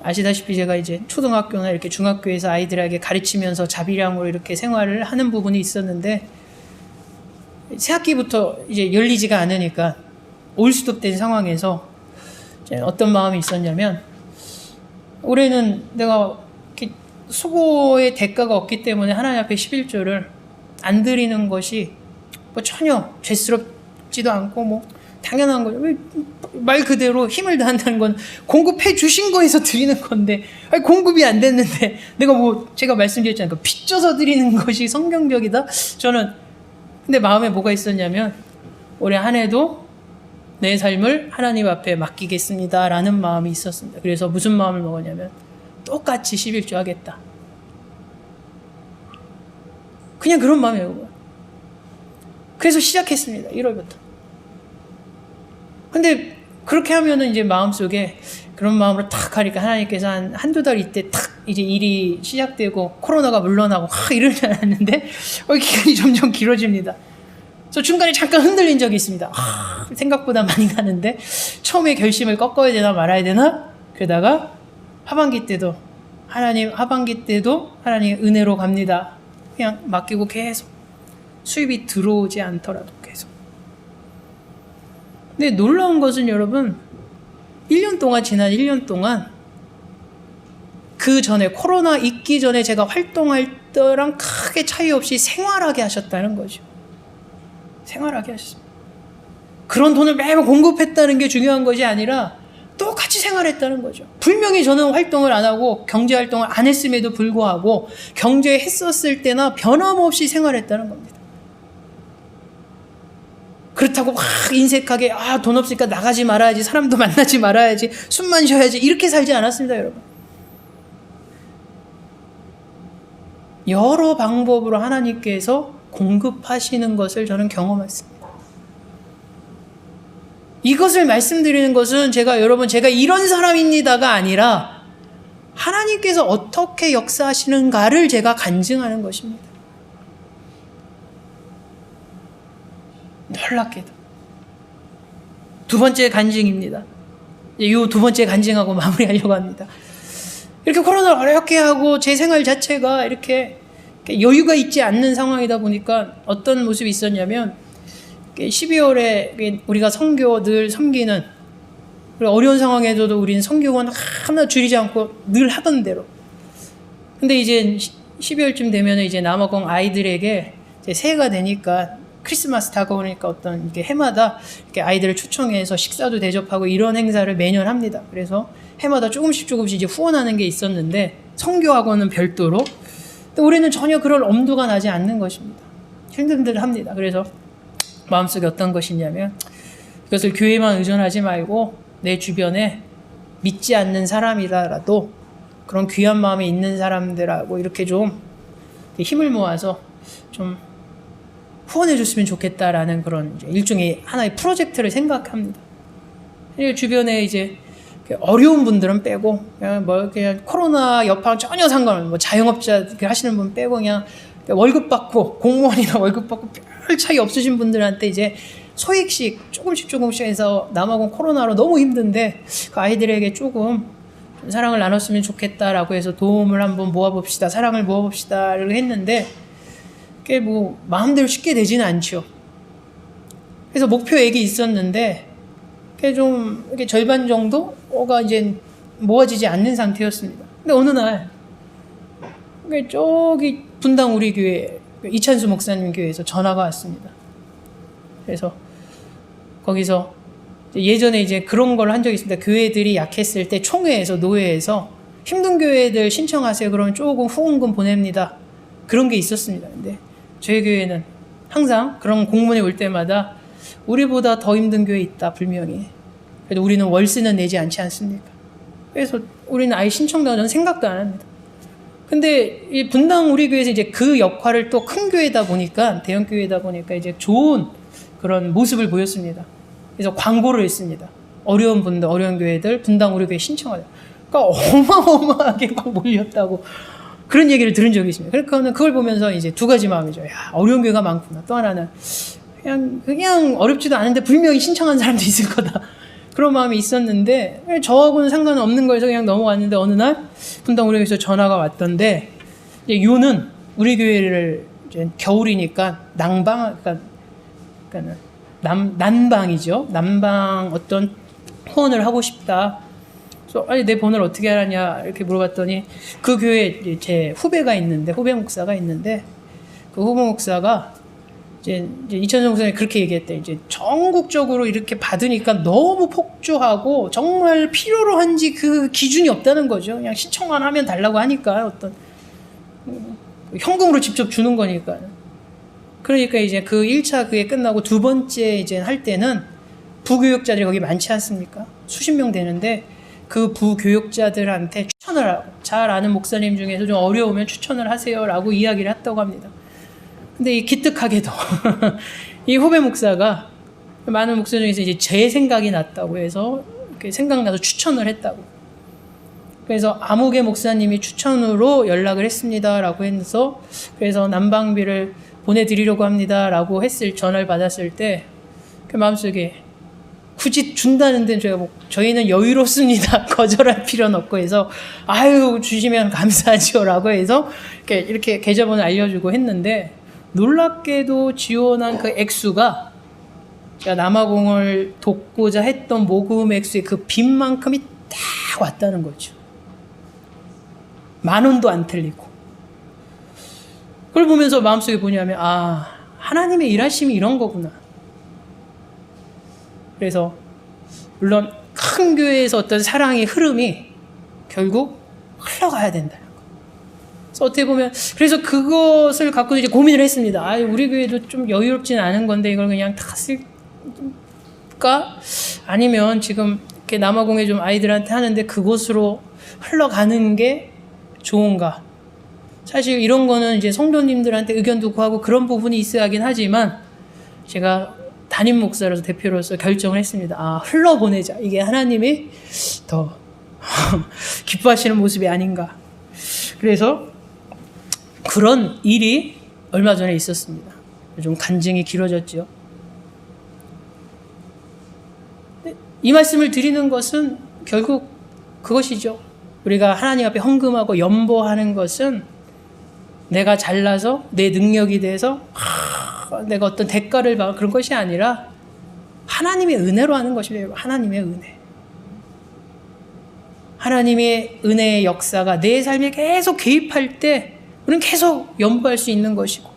아시다시피 제가 이제 초등학교나 이렇게 중학교에서 아이들에게 가르치면서 자비량으로 이렇게 생활을 하는 부분이 있었는데 새학기부터 이제 열리지가 않으니까 올 수도 된 상황에서 이제 어떤 마음이 있었냐면 올해는 내가 이렇게 수고의 대가가 없기 때문에 하나님 앞에 11조를 안 드리는 것이 뭐 전혀 죄스럽지도 않고 뭐 당연한 거죠. 말 그대로 힘을 다한다는 건 공급해 주신 거에서 드리는 건데 아니, 공급이 안 됐는데 내가 뭐 제가 말씀드렸잖아요. 빚져서 드리는 것이 성경적이다. 저는 근데 마음에 뭐가 있었냐면 올해 한 해도 내 삶을 하나님 앞에 맡기겠습니다 라는 마음이 있었습니다. 그래서 무슨 마음을 먹었냐면 똑같이 11조 하겠다. 그냥 그런 마음이에요. 그래서 시작했습니다. 1월부터. 근데 그렇게 하면은 이제 마음속에 그런 마음으로 탁 하니까 하나님께서 한두 달 이때 탁 이제 일이 시작되고 코로나가 물러나고 이러지 않았는데 기간이 점점 길어집니다. 저 중간에 잠깐 흔들린 적이 있습니다. 생각보다 많이 가는데 처음에 결심을 꺾어야 되나 말아야 되나? 그러다가 하반기 때도 하나님 은혜로 갑니다. 그냥 맡기고 계속 수입이 들어오지 않더라도 계속. 근데 놀라운 것은 여러분 1년 동안 지난 1년 동안 그 전에 코로나 있기 전에 제가 활동할 때랑 크게 차이 없이 생활하게 하셨다는 거죠. 생활하게 하셨습니다. 그런 돈을 매번 공급했다는 게 중요한 것이 아니라 똑같이 생활했다는 거죠. 분명히 저는 활동을 안 하고 경제활동을 안 했음에도 불구하고 경제했었을 때나 변함없이 생활했다는 겁니다. 그렇다고 막 인색하게 돈 없으니까 나가지 말아야지, 사람도 만나지 말아야지, 숨만 쉬어야지 이렇게 살지 않았습니다. 여러분. 여러 방법으로 하나님께서 공급하시는 것을 저는 경험했습니다. 이것을 말씀드리는 것은 제가 이런 사람입니다가 아니라 하나님께서 어떻게 역사하시는가를 제가 간증하는 것입니다. 놀랍게도. 두 번째 간증입니다. 이 두 번째 간증하고 마무리하려고 합니다. 이렇게 코로나를 어렵게 하고 제 생활 자체가 이렇게 여유가 있지 않는 상황이다 보니까 어떤 모습이 있었냐면 12월에 우리가 선교 늘 섬기는 어려운 상황에서도 우리는 선교원 하나 줄이지 않고 늘 하던 대로. 근데 이제 12월쯤 되면 이제 남아공 아이들에게 이제 새해가 되니까 크리스마스 다가오니까 어떤 이렇게 해마다 이렇게 아이들을 초청해서 식사도 대접하고 이런 행사를 매년 합니다. 그래서 해마다 조금씩 이제 후원하는 게 있었는데 선교하고는 별도로. 근데 올해는 전혀 그럴 엄두가 나지 않는 것입니다. 힘들합니다. 그래서 마음속에 어떤 것이냐면 이것을 교회만 의존하지 말고 내 주변에 믿지 않는 사람이라도 그런 귀한 마음이 있는 사람들하고 이렇게 좀 힘을 모아서 좀 후원해 줬으면 좋겠다라는 그런 일종의 하나의 프로젝트를 생각합니다. 주변에 이제 어려운 분들은 빼고 그냥 코로나 여파랑 전혀 상관없는 뭐 자영업자 하시는 분 빼고 그냥 월급 받고 공무원이나 월급 받고 별 차이 없으신 분들한테 이제 소액씩 조금씩 해서 남아공 코로나로 너무 힘든데 그 아이들에게 조금 사랑을 나눴으면 좋겠다라고 해서 도움을 한번 모아봅시다. 사랑을 모아봅시다를 했는데 그게 뭐 마음대로 쉽게 되지는 않죠. 그래서 목표액이 있었는데 그게 좀 이렇게 절반 정도가 이제 모아지지 않는 상태였습니다. 근데 어느 날 저기 분당 우리 교회 이찬수 목사님 교회에서 전화가 왔습니다. 그래서 거기서 예전에 이제 그런 걸 한 적이 있습니다. 교회들이 약했을 때 총회에서 노회에서 힘든 교회들 신청하세요. 그러면 조금 후원금 보냅니다. 그런 게 있었습니다. 근데 저희 교회는 항상 그런 공문이 올 때마다 우리보다 더 힘든 교회 있다 분명히. 그래도 우리는 월세는 내지 않지 않습니까? 그래서 우리는 아예 신청도 저는 생각도 안 합니다. 근데 이 분당 우리 교회에서 이제 그 역할을 또 큰 교회다 보니까, 대형 교회다 보니까 이제 좋은 그런 모습을 보였습니다. 그래서 광고를 했습니다. 어려운 분들, 어려운 교회들 분당 우리 교회 신청하자. 그러니까 어마어마하게 막 몰렸다고 그런 얘기를 들은 적이 있습니다. 그러니까 그걸 보면서 이제 두 가지 마음이죠. 야, 어려운 교회가 많구나. 또 하나는 그냥 어렵지도 않은데 분명히 신청한 사람도 있을 거다. 그런 마음이 있었는데 저하고는 상관은 없는 거에서 그냥 넘어갔는데 어느 날 분당 우리 교회에서 전화가 왔던데 이제 요는 우리 교회를 이제 겨울이니까 난방이죠. 난방 어떤 후원을 하고 싶다. 그래서 아니 내 번호를 어떻게 알았냐 이렇게 물어봤더니 그 교회에 제 후배 목사가 있는데 그 후배 목사가 이제 이천성 목사님이 그렇게 얘기했대. 이제 전국적으로 이렇게 받으니까 너무 폭주하고 정말 필요로 한지 그 기준이 없다는 거죠. 그냥 신청만 하면 달라고 하니까 어떤 현금으로 직접 주는 거니까. 그러니까 이제 그 1차 그게 끝나고 두 번째 이제 할 때는 부교육자들이 거기 많지 않습니까? 수십 명 되는데 그 부교육자들한테 추천을 하고 잘 아는 목사님 중에서 좀 어려우면 추천을 하세요라고 이야기를 했다고 합니다. 근데 이 기특하게도 이 후배 목사가 많은 목사 중에서 이제 제 생각이 났다고 해서 생각나서 추천을 했다고. 그래서 아무개 목사님이 추천으로 연락을 했습니다라고 해서 그래서 난방비를 보내드리려고 합니다라고 전화를 받았을 때 그 마음속에 굳이 준다는 데는 저희는 여유롭습니다. 거절할 필요는 없고 해서 아유 주시면 감사하죠라고 해서 이렇게 계좌번호 알려주고 했는데 놀랍게도 지원한 그 액수가 제가 남아공을 돕고자 했던 모금 액수의 그 빚만큼이 딱 왔다는 거죠. 10,000원도 안 틀리고. 그걸 보면서 마음속에 뭐냐면 하나님의 일하심이 이런 거구나. 그래서 물론 큰 교회에서 어떤 사랑의 흐름이 결국 흘러가야 된다는 거. 그래서 어떻게 보면 그래서 그것을 갖고 이제 고민을 했습니다. 우리 교회도 좀 여유롭지는 않은 건데 이걸 그냥 다 쓸까? 아니면 지금 이렇게 남아공에 좀 아이들한테 하는데 그곳으로 흘러가는 게 좋은가? 사실 이런 거는 이제 성도님들한테 의견도 구하고 그런 부분이 있어야 하긴 하지만 제가 담임 목사로서 대표로서 결정을 했습니다. 흘러보내자. 이게 하나님이 더 기뻐하시는 모습이 아닌가. 그래서 그런 일이 얼마 전에 있었습니다. 좀 간증이 길어졌죠. 이 말씀을 드리는 것은 결국 그것이죠. 우리가 하나님 앞에 헌금하고 연보하는 것은 내가 잘나서 내 능력이 돼서 내가 어떤 대가를 받고 그런 것이 아니라 하나님의 은혜로 하는 것입니다. 하나님의 은혜. 하나님의 은혜의 역사가 내 삶에 계속 개입할 때 우리는 계속 연보할 수 있는 것이고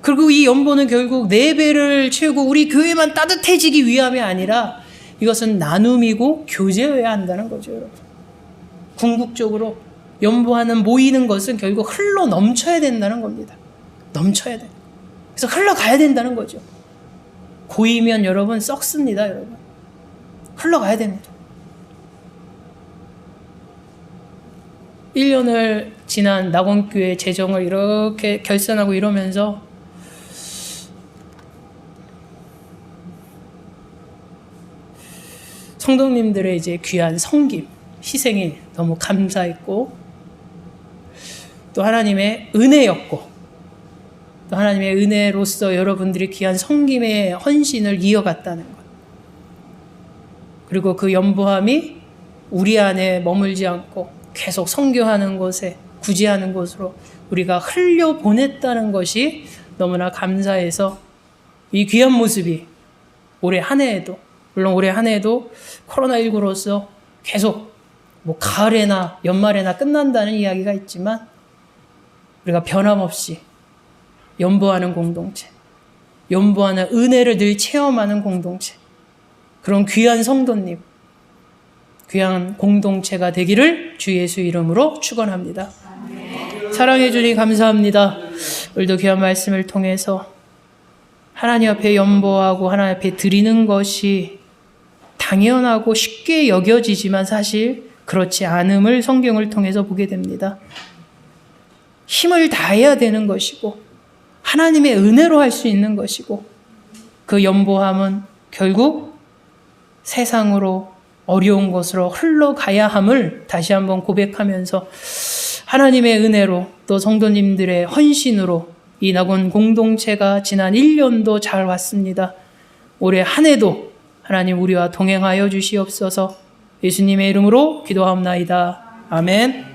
그리고 이 연보는 결국 내 배를 채우고 우리 교회만 따뜻해지기 위함이 아니라 이것은 나눔이고 교제여야 한다는 거죠. 여러분. 궁극적으로 연보하는 모이는 것은 결국 흘러 넘쳐야 된다는 겁니다. 넘쳐야 돼. 그래서 흘러가야 된다는 거죠. 고이면 여러분 썩습니다. 여러분. 흘러가야 됩니다. 1년을 지난 낙원교회 재정을 이렇게 결산하고 이러면서 성도님들의 이제 귀한 섬김, 희생이 너무 감사했고 또 하나님의 은혜였고 또 하나님의 은혜로서 여러분들이 귀한 섬김의 헌신을 이어갔다는 것. 그리고 그 연보함이 우리 안에 머물지 않고 계속 선교하는 곳에 구제하는 곳으로 우리가 흘려보냈다는 것이 너무나 감사해서 이 귀한 모습이 올해 한 해에도 물론 올해 한 해에도 코로나19로서 계속 가을에나 연말에나 끝난다는 이야기가 있지만 우리가 변함없이 연보하는 공동체, 연보하는 은혜를 늘 체험하는 공동체, 그런 귀한 성도님, 귀한 공동체가 되기를 주 예수 이름으로 축원합니다. 사랑해 주님 감사합니다. 오늘도 귀한 말씀을 통해서 하나님 앞에 연보하고 하나님 앞에 드리는 것이 당연하고 쉽게 여겨지지만 사실 그렇지 않음을 성경을 통해서 보게 됩니다. 힘을 다해야 되는 것이고 하나님의 은혜로 할 수 있는 것이고 그 연보함은 결국 세상으로 어려운 것으로 흘러가야 함을 다시 한번 고백하면서 하나님의 은혜로 또 성도님들의 헌신으로 이 낙원 공동체가 지난 1년도 잘 왔습니다. 올해 한 해도 하나님 우리와 동행하여 주시옵소서. 예수님의 이름으로 기도하옵나이다. 아멘.